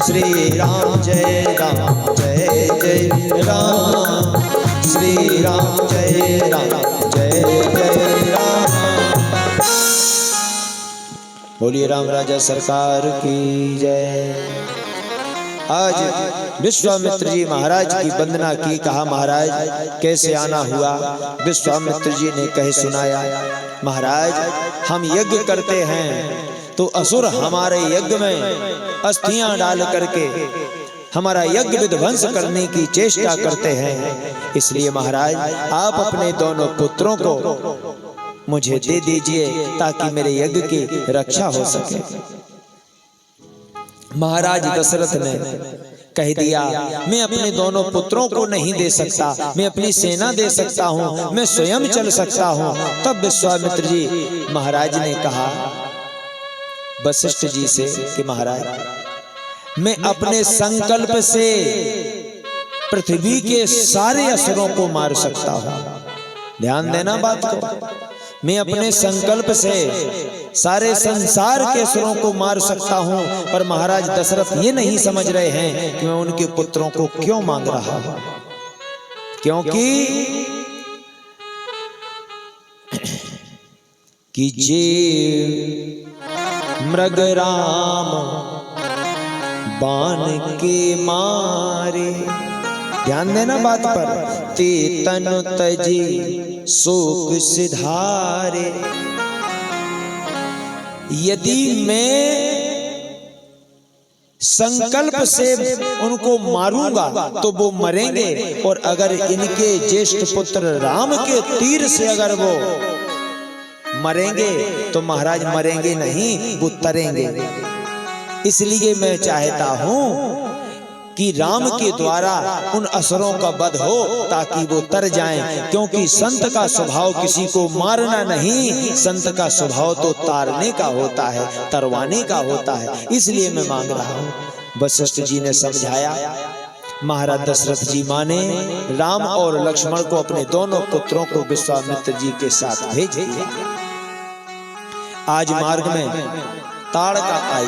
श्री राम जय राम, श्री राम जय राम। बोलिए राम राजा सरकार की जय। आज विश्वामित्र जी महाराज की वंदना की, कहा महाराज कैसे आना हुआ। विश्वामित्र जी ने कहे सुनाया, महाराज हम यज्ञ करते हैं तो असुर हमारे यज्ञ में अस्थियां डाल करके हमारा यज्ञ विध्वंस करने की चेष्टा करते हैं। इसलिए महाराज आप अपने दोनों पुत्रों को मुझे दे दीजिए ताकि मेरे यज्ञ की रक्षा हो सके। महाराज दशरथ ने कह दिया, मैं अपने दोनों पुत्रों को नहीं दे सकता, मैं अपनी सेना दे सकता हूँ, मैं स्वयं चल सकता हूँ। तब विश्वामित्र जी महाराज ने कहा वशिष्ठ जी से कि महाराज मैं अपने संकल्प से पृथ्वी के सारे असुरों को मार सकता हूँ। ध्यान देना बात को, मैं अपने संकल्प से सारे संसार के असुरों को मार सकता हूं। पर महाराज दशरथ ये नहीं समझ रहे हैं कि मैं उनके पुत्रों को क्यों मांग रहा हूं, क्योंकि कि जे मृग राम बाण के मारे, ध्यान देना बात पर, ते तनु तजी शोक सिधारे। यदि मैं संकल्प से उनको मारूंगा तो वो मरेंगे, और अगर इनके ज्येष्ठ पुत्र राम के तीर से अगर वो मरेंगे तो महाराज मरेंगे नहीं, वो तरेंगे। इसलिए मैं चाहता हूं कि राम के द्वारा उन असुरों का वध हो ताकि वो तर जाएं, क्योंकि संत का स्वभाव किसी को मारना नहीं, संत का स्वभाव तो तारने का होता है, तरवाने का होता है। इसलिए मैं मांग रहा हूँ। वशिष्ठ जी ने समझाया, महाराज दशरथ जी माने, राम और लक्ष्मण को अपने दोनों पुत्रों को विश्वामित्र जी के साथ भेज दिया। आज मार्ग में ताड़का आई,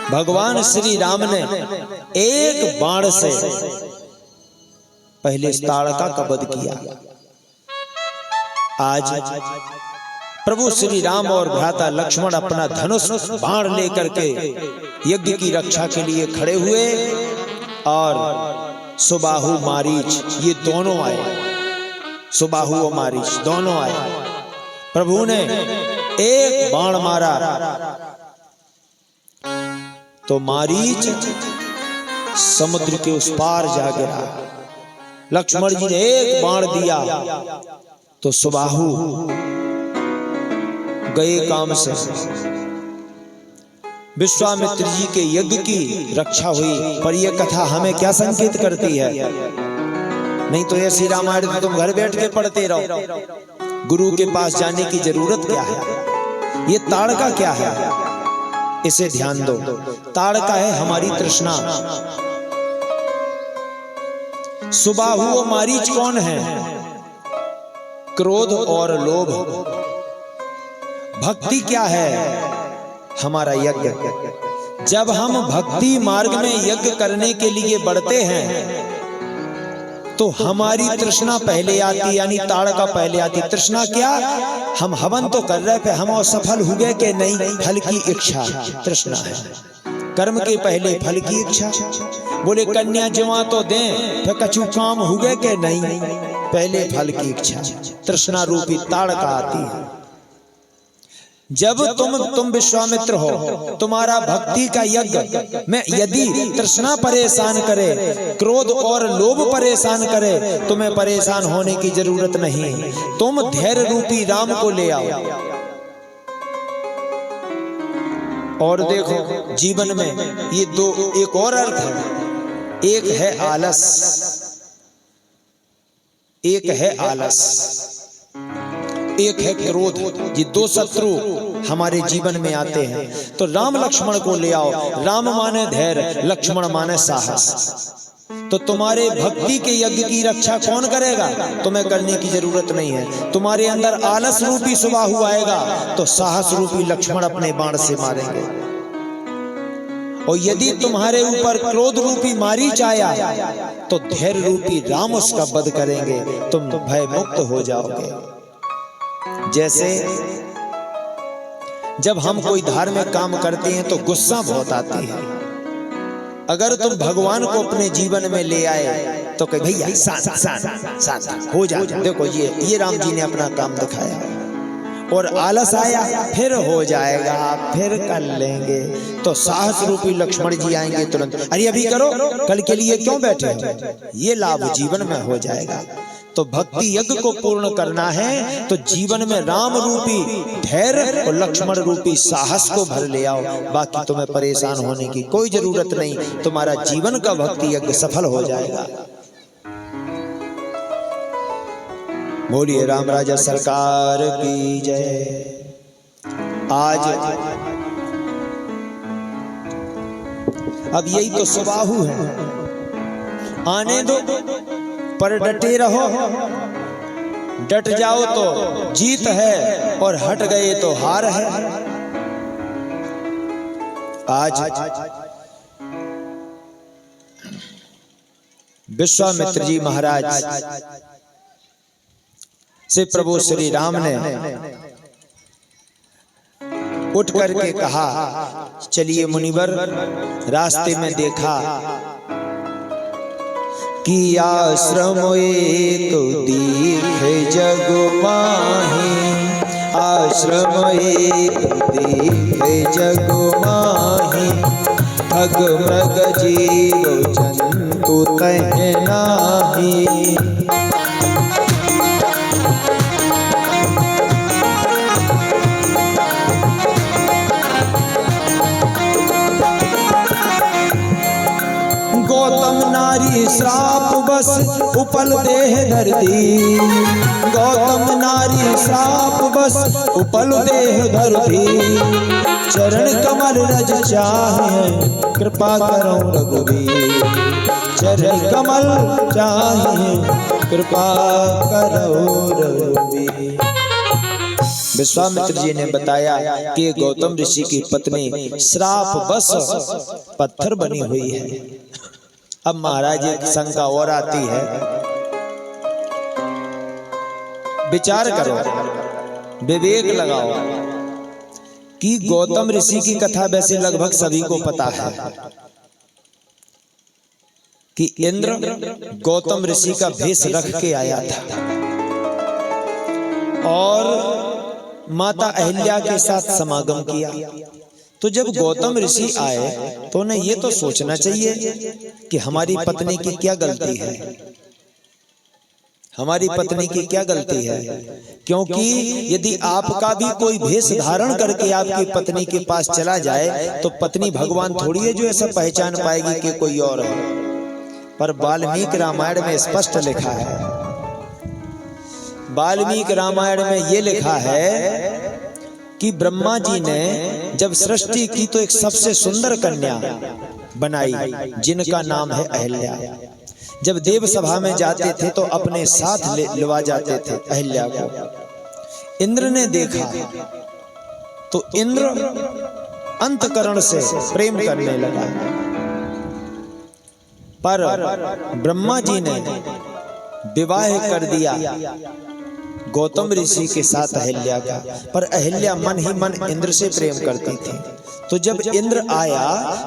भगवान श्री राम ने एक बाण से पहले ताड़का का वध किया। आज प्रभु श्री राम और भ्राता लक्ष्मण अपना धनुष बाण लेकर के यज्ञ की रक्षा के लिए खड़े हुए, और सुबाहु मारीच ये दोनों आए, सुबाहु और मारीच दोनों आए। प्रभु ने एक बाण मारा तो मारीच समुद्र के उस पार जा गिरा। लक्ष्मण जी ने एक बाण दिया तो सुबाहु गए काम से। विश्वामित्र जी के यज्ञ की रक्षा हुई। पर यह कथा हमें क्या संकेत करती है? नहीं तो ऐसी रामायण तो तुम घर बैठ के पढ़ते रहो, गुरु के पास जाने की जरूरत क्या है? ये ताड़का क्या है, इसे ध्यान दो। ताड़का है हमारी तृष्णा। सुबाहु और मारीच कौन है? क्रोध और लोभ। भक्ति क्या है? हमारा यज्ञ। जब हम भक्ति मार्ग में यज्ञ करने के लिए बढ़ते हैं तो हमारी तृष्णा पहले आती, यानी ताड़का पहले आती। तृष्णा क्या? हम हवन तो कर रहे थे, हम असफल हो गए कि नहीं, फल की इच्छा तृष्णा है। कर्म के पहले फल की इच्छा। बोले कन्या जवा तो दें, फिर कछु काम हो गए कि नहीं, पहले फल की इच्छा, तृष्णा रूपी ताड़का आती है। जब तुम विश्वामित्र हो, तुम्हारा भक्ति का यज्ञ में यदि तृष्णा परेशान करे, क्रोध और लोभ परेशान करे, तुम्हें परेशान होने की जरूरत नहीं। तुम धैर्य रूपी राम को ले आओ। और देखो जीवन में ये दो एक और अर्थ है। एक है आलस, एक है आलस, एक है क्रोध। ये दो शत्रु हमारे जीवन में आते हैं। तो राम लक्ष्मण को ले आओ। राम माने धैर्य, लक्ष्मण माने साहस। तो तुम्हारे भक्ति के यज्ञ की रक्षा कौन करेगा? तुम्हें करने की जरूरत नहीं है। तुम्हारे अंदर आलस रूपी सुबाहु आएगा तो साहस रूपी लक्ष्मण अपने बाण से मारेंगे। और यदि तुम्हारे ऊपर क्रोध रूपी मारीच आया तो धैर्य रूपी राम उसका वध करेंगे, तुम भय मुक्त हो जाओगे। जैसे जब हम कोई धार्मिक काम करते हैं तो गुस्सा बहुत आती है। अगर तुम भगवान को अपने जीवन में ले आए तो कहे भैया शांत हो जा, देखो ये राम जी ने अपना काम दिखाया, और आलस आया फिर हो जाएगा, फिर कर लेंगे, तो साहस रूपी लक्ष्मण जी आएंगे तुरंत, अरे अभी करो, कल के लिए क्यों बैठे हो, ये लाभ जीवन में हो जाएगा। तो भक्ति यज्ञ को पूर्ण करना है तो जीवन में राम रूपी धैर्य और लक्ष्मण रूपी साहस को भर ले आओ, बाकी तुम्हें परेशान होने की कोई जरूरत नहीं, तुम्हारा जीवन का भक्ति यज्ञ सफल हो जाएगा। बोलिए राम राजा सरकार की जय। आज अब यही तो सुबाहु है, आने दो पर डटे रहो, डट जाओ तो जीत है और हट गए तो हार है। आज विश्वामित्र जी महाराज से प्रभु श्री राम ने उठ करके कहा, चलिए मुनिवर, रास्ते में देखा कि आश्रम एक दीखे जग माही, आश्रम एक दीखे जग माही, ठग मृग जीव जंतु तह नाही। गौतम नारी श्राप बस उपल देह धरती, गौतम नारी श्राप बस उपल देह धरती, चरण कमल रज चाहे कृपा करो रघुवीर, चरण कमल चाहे कृपा करो रघुवीर। विश्वामित्र जी ने बताया कि गौतम ऋषि की पत्नी श्राप बस पत्थर बनी हुई है। अब महाराज एक शंका और आती है, विचार करो, विवेक लगाओ कि गौतम ऋषि की कथा वैसे लगभग सभी को पता है कि इंद्र गौतम ऋषि का भेष रख के आया था और माता अहिल्या के साथ समागम किया। तो जब गौतम ऋषि आए तो उन्हें ये तो सोचना चाहिए कि हमारी पत्नी की क्या गलती है, हमारी पत्नी की क्या गलती है, क्योंकि यदि आपका भी कोई भेष धारण करके आपकी पत्नी के पास चला जाए तो पत्नी भगवान थोड़ी है जो ऐसा पहचान पाएगी कि कोई और है। पर वाल्मीकि रामायण में स्पष्ट लिखा है, वाल्मीकि रामायण में ये लिखा है कि ब्रह्मा जी ने जब सृष्टि की तो एक सबसे सुंदर कन्या बनाई जिनका नाम है अहिल्या। जब देव सभा में जाते थे तो अपने साथ लिवा जाते थे अहिल्या को। इंद्र ने देखा तो इंद्र अंतकरण से प्रेम करने लगा, पर ब्रह्मा जी ने विवाह कर दिया गौतम ऋषि के साथ अहिल्या का, पर अहिल्या मन ही मन इंद्र से प्रेम करती थी। तो जब इंद्र आया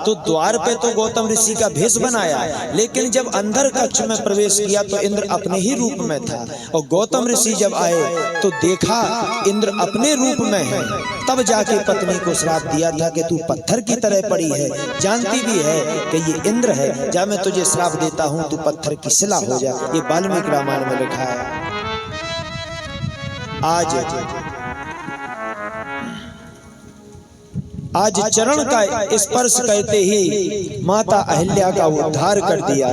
तो द्वार पे तो गौतम ऋषि का भेष बनाया, लेकिन जब अंदर कक्ष में प्रवेश किया तो इंद्र अपने ही रूप में था। और गौतम ऋषि जब आए तो देखा इंद्र अपने रूप में है, तब जाके पत्नी को श्राप दिया था कि तू पत्थर की तरह पड़ी है, जानती भी है कि ये इंद्र है, जा मैं तुझे श्राप देता हूँ, तू पत्थर की शिला हो जा। ये वाल्मीकि रामायण में लिखा है। आज चरण का स्पर्श करते ही माता अहिल्या का उद्धार कर दिया।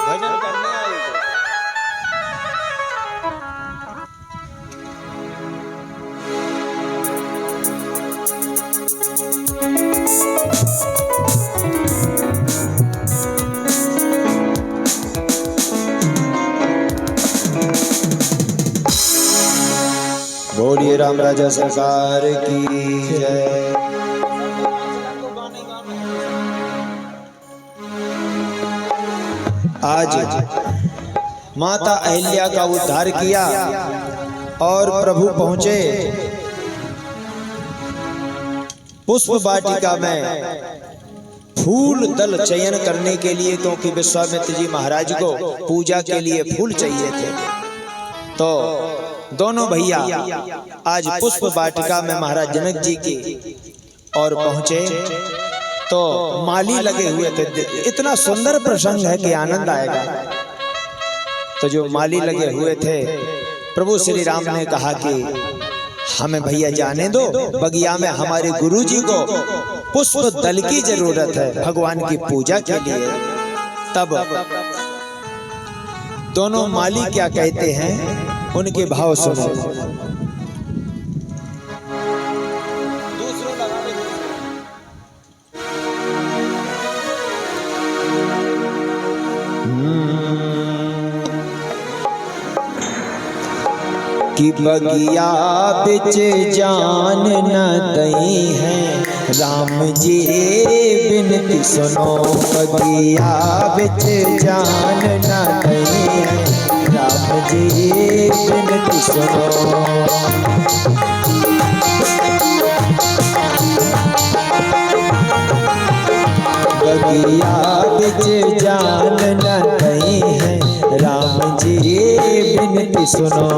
भजन करने आई राम राजा सरकार की जय। आज माता अहिल्या का उद्धार किया और प्रभु पहुंचे पुष्प वाटिका में फूल दल चयन करने के लिए, क्योंकि विश्वामित्र जी महाराज को पूजा के लिए फूल चाहिए थे। तो दोनों भैया आज पुष्प वाटिका में महाराज जनक जी की और पहुंचे तो माली लगे हुए थे। इतना सुंदर प्रसंग है कि आनंद आएगा। तो जो माली लगे हुए थे, प्रभु श्री राम ने कहा कि हमें भैया जाने दो, बगिया में हमारे गुरुजी को पुष्प दल की जरूरत है भगवान की पूजा के लिए। तब दोनों माली क्या कहते हैं, उनके भाव सुनो। कि बगिया बिच जान न दई है, राम जी बिनती सुनो। बगिया बिच जान न दई है, राम जी बिनती सुनो। बगिया बिच जान न दई है, राम जी बिनती सुनो।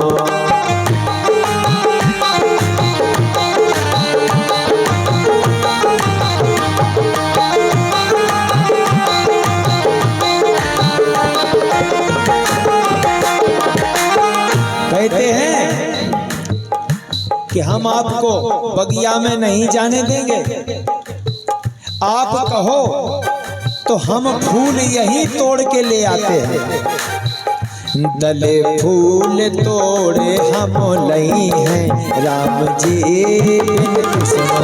कहते हैं कि हम आपको बगिया में नहीं जाने देंगे, आप कहो तो हम फूल यहीं तोड़ के ले आते हैं। दले फूल तोड़े हम लई हैं, राम जी बिनती सुनो।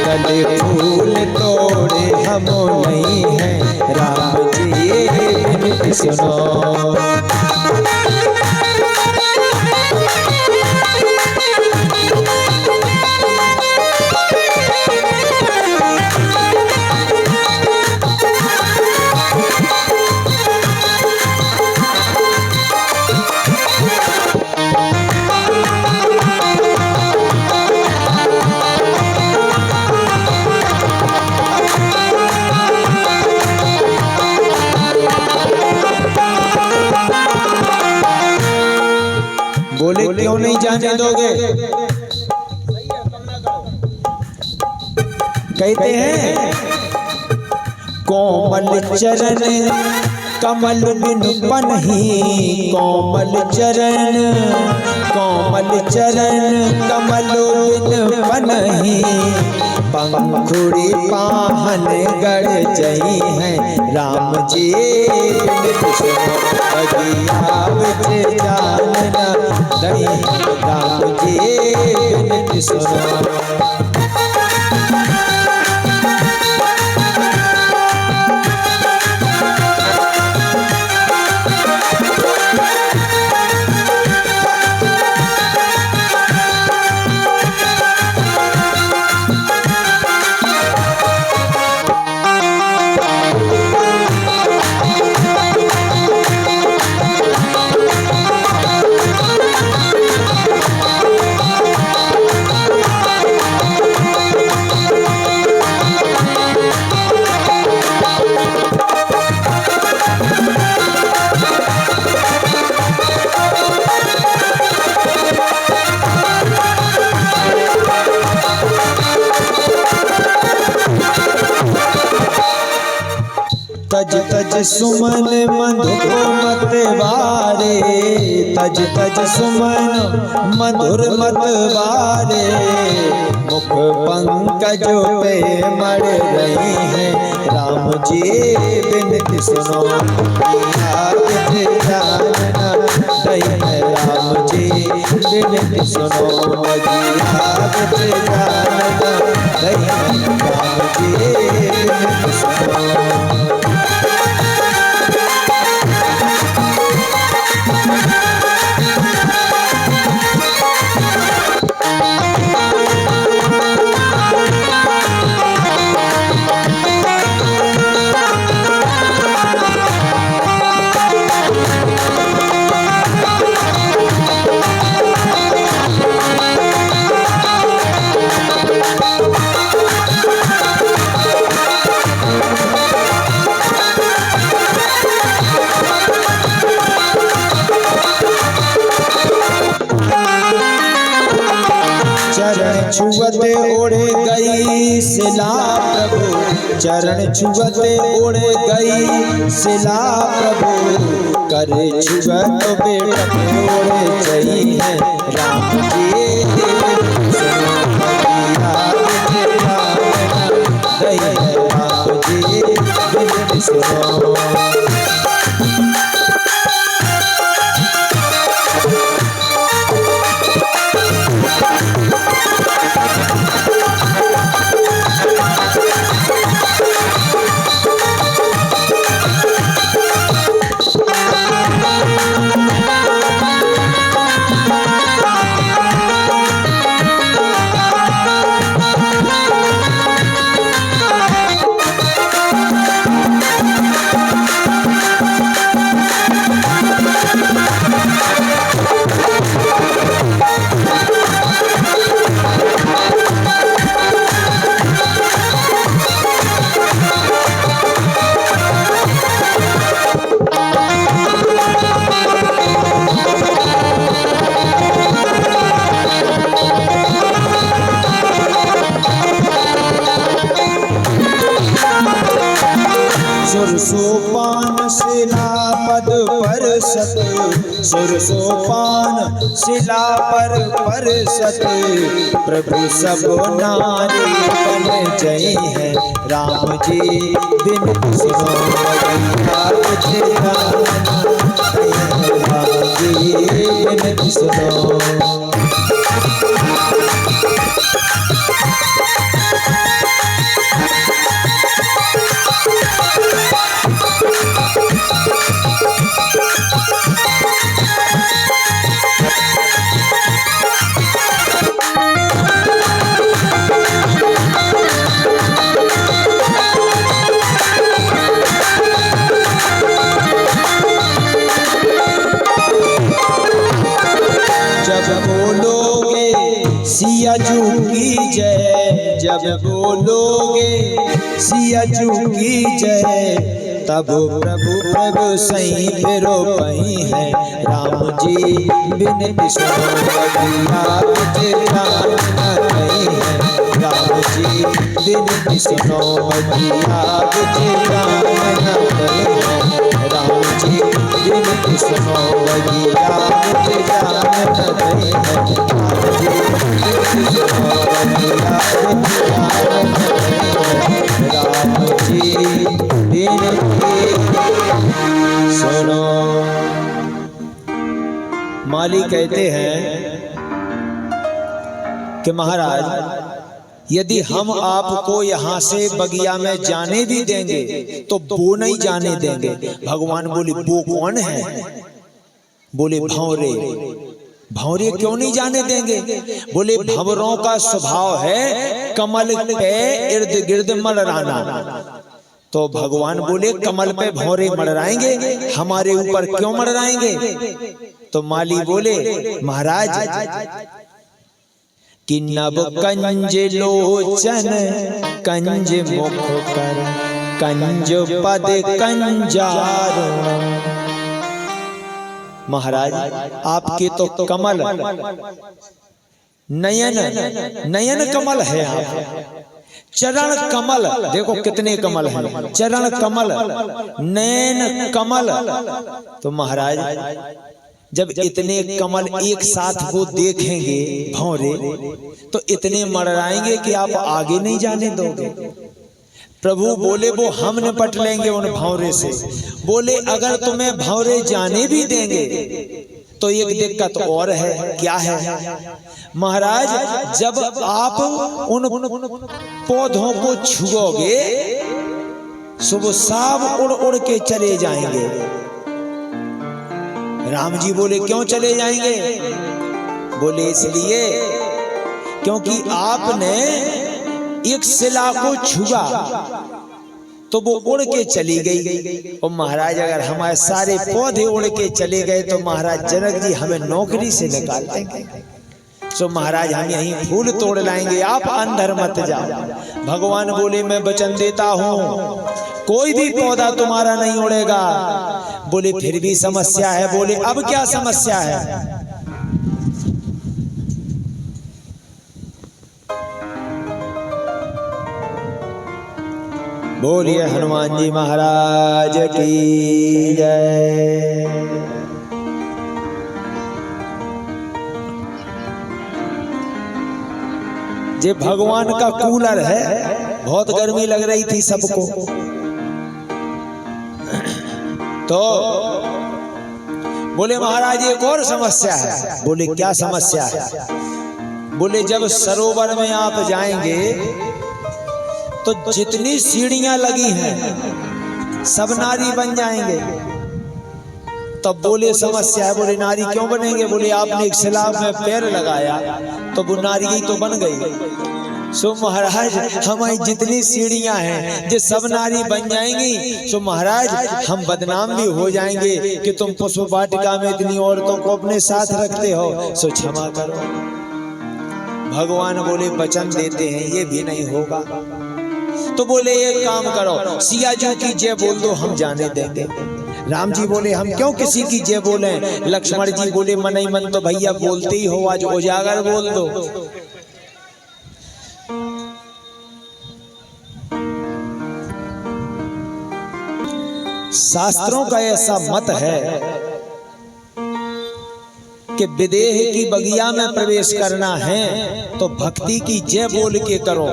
दले फूल तोड़े हम नहीं हैं, राम जी बिनती सुनो। बोले क्यों नहीं जाने दोगे? कहते हैं कोमल चरण कमल बिन पनहि, कोमल चरण कमल बिन पनहि। पंखुड़ी पाहन गड़ जई हैं, राम जी बिनती सुनो। बगिया बिच जान न दई, राम जी बिनती सुनो। तज तज सुमन मधुर मत वारे, तज तज सुमन मधुर मत वारे। मुख पंकज पे मर रही हैं, राम जी बिनती सुनो। जान न दई है, राम जी बिनती सुनो। जान न दई है, राम जी बिनती सुनो। चरण छुअते उड़ गई शिला प्रभु, कर छुअत बेटा उड़ गई है राम जी। राम जी बिन सुनो। सुरसोपान शिला पद पर सत, सुरसोपान शिला पर सत, प्रभु सब नारी बन जय है राम जी बिन सुनो। राम जी बिन सुनो। सियाजू की जय, जब बोलोगे सियाजू की जय, तब प्रभु प्रभु सही फिरो पही है राम जी बिन सुनो। राम जी बिन सुनो। राम जी बिन सुनो। सुनो। माली कहते हैं कि महाराज यदि हम आपको यहाँ से बगिया में जाने भी देंगे तो वो नहीं जाने देंगे। भगवान बोले वो कौन है? बोले भंवरे। भंवरे क्यों नहीं जाने देंगे? बोले भंवरों का स्वभाव है कमल पे इर्द गिर्द मलराना। तो भगवान बोले कमल पे भंवरे मड़राएंगे, हमारे ऊपर क्यों मड़राएंगे? तो माली बोले महाराज कि नव कंज लोचन कंज मुख कर कंज पद कंजारो। महाराज आपके तो कमल नयन नयन कमल है, आप चरण कमल देखो कितने कमल हैं, चरण कमल नयन कमल। तो महाराज जब इतने कमल एक साथ वो देखेंगे भंवरे तो इतने मड़राएंगे कि आप आगे नहीं जाने दोगे। प्रभु बोले वो हम निपट लेंगे उन भंवरे से। बोले अगर तुम्हें भंवरे जाने भी देंगे तो एक दिक्कत और है। क्या है महाराज? जब आप उन पौधों को छुओगे सुबह सब उड़ उड़ के चले जाएंगे। राम जी बोले क्यों चले जाएंगे? बोले इसलिए क्योंकि आपने एक शिला को छुआ तो वो उड़ के चली गई। और महाराज अगर हमारे सारे पौधे उड़ के चले गए तो महाराज जनक जी हमें नौकरी से निकाल देंगे। सो महाराज हम यहीं फूल तोड़ लाएंगे, आप अंदर मत जाओ। भगवान बोले मैं वचन देता हूँ कोई भी पौधा तुम्हारा नहीं उड़ेगा। बोले फिर भी समस्या है। बोले अब क्या समस्या है? बोलिए हनुमान जी महाराज की जय। ये भगवान का कूलर है, बहुत गर्मी लग रही थी सबको, तो बोले महाराज एक और समस्या है। बोले क्या समस्या है? बोले जब सरोवर में आप जाएंगे तो जितनी सीढ़ियां लगी हैं सब नारी बन जाएंगे। तब बोले समस्या है। बोले नारी क्यों बनेंगे? बोले आपने एक सैलाब में पैर लगाया तो वो नारी ही तो बन गई। सो महाराज हमारी जितनी सीढ़ियां हैं जो सब नारी बन जाएंगी, सो महाराज हम बदनाम भी हो जाएंगे कि तुम पुष्प वाटिका में इतनी औरतों को अपने साथ रखते हो, सो क्षमा करो। भगवान बोले वचन देते हैं ये भी नहीं होगा। तो बोले एक काम करो, सिया जी की जय बोल दो, हम जाने देंगे। राम जी बोले हम क्यों किसी की जय बोले? लक्ष्मण जी बोले मन ही मन तो भैया बोलते ही हो, आज उजागर बोल दो। शास्त्रों का ऐसा मत है कि विदेह की बगिया में प्रवेश करना है तो भक्ति की जय बोल के करो,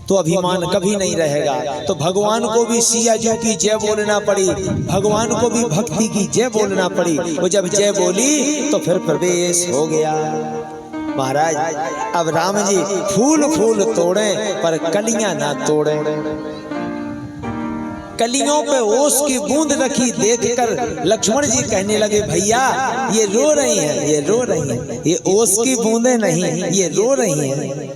तो अभिमान कभी नहीं रहेगा। तो भगवान को भी सिया जी की जय बोलना पड़ी, भगवान को भी भक्ति की जय बोलना पड़ी। वो जब जय बोली तो फिर प्रवेश हो गया। महाराज अब राम जी फूल फूल तोड़े पर कलियां ना तोड़े। कलियों पे ओस की बूंद रखी देखकर लक्ष्मण जी कहने लगे भैया ये रो रही हैं, ये रो रही हैं, ये ओस की बूंदें नहीं, ये रो रही हैं।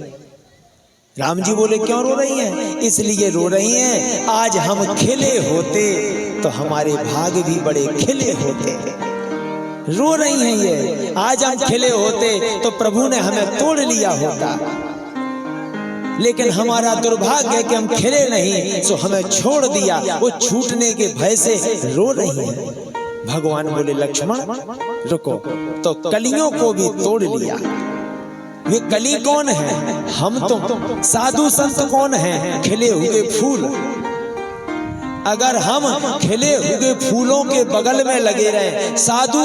राम जी बोले क्यों रो रही हैं? इसलिए रो रही हैं आज हम खिले होते तो हमारे भाग भी बड़े खिले होते। रो रही हैं ये, आज हम खिले होते तो प्रभु ने हमें तोड़ लिया होता, लेकिन हमारा दुर्भाग्य है कि हम खिले नहीं, सो हमें छोड़ दिया। वो छूटने के भय से रो रही हैं। भगवान बोले लक्ष्मण रुको, तो कलियों को भी तोड़ लिया। ये कली कौन है? हम तुम। साधु संत कौन है? खिले हुए फूल। अगर हम खिले हुए फूलों के बगल में लगे रहें, साधु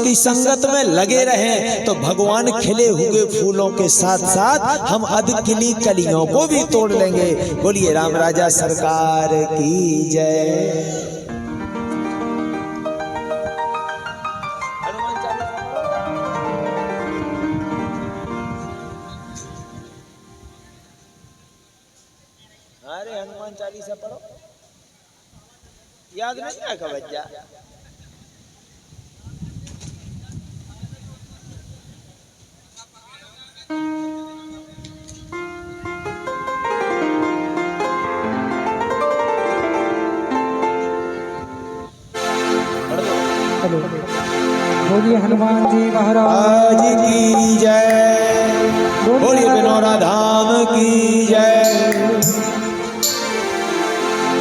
की संगत में लगे रहें, तो भगवान खिले हुए फूलों के साथ साथ हम अधखिली कलियों को भी तोड़ लेंगे। बोलिए राम राजा सरकार की जय। अरे हनुमान चालीसा पढ़ो, याद नहीं है का बच्चा? बोलिए हनुमान जी महाराज की जय। बोलिए बिनौरा धाम की जय।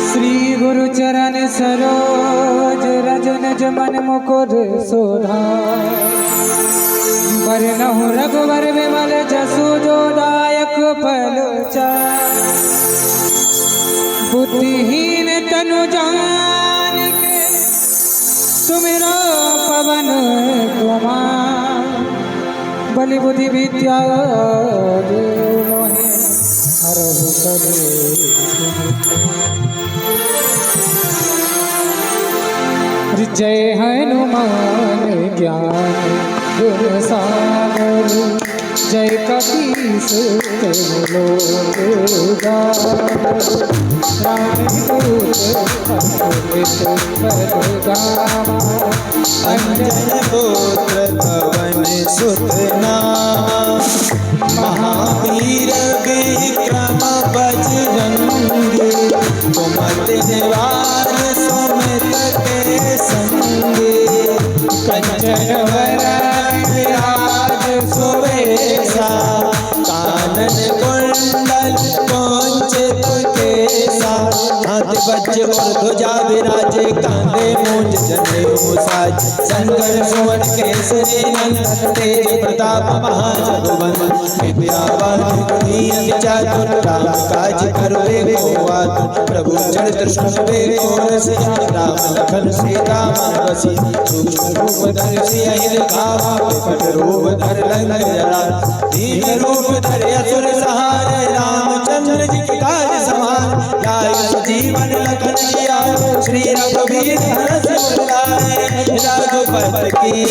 श्री गुरु चरण सरोज रज निज मन मुकुर शोधा, वरनहु रघुवर विमल जसु जो दायक फल चारि। बुद्धिहीन तनु जानिके सुमिरो पवन कुमार। बलि बुद्धि विद्या देव मोहि हरहु कलेश। जय हनुमान ज्ञान गुण सागर, जय कपीस लोक उजागर। रामदूत अतुलित बल धामा, अंजन पुत्र पवन सुत नामा। महावीर विक्रम बजरंगी, कुमति निवार सुमित के संगी। कंचन वरण विराज सुबेसा, कानन कुंडल कुंचित केसा। हाथ बच्चे और ध्वजा विराजे कांधे मूंज जनेऊ साज शंकर सुवन केसरी नंदन तेज प्रताप महाजगवन विद्यावान गुणी चातुर राम काज करवे को आतुर प्रभु चरित्र सुनवे को रसिया राम लखन सीता मन बसी सूक्ष्म रूप धर सियहि दिखावा विकट रूप धर लंक जरा दीन रूप धर असुर सहारे रामचंद्र जी के काज सवार जाय जीवन लखन जिया श्री रघुवीर हरष उर लाए रघुपति की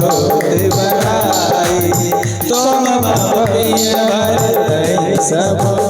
बहुत बड़ाई तुम मम प्रिय भरत सब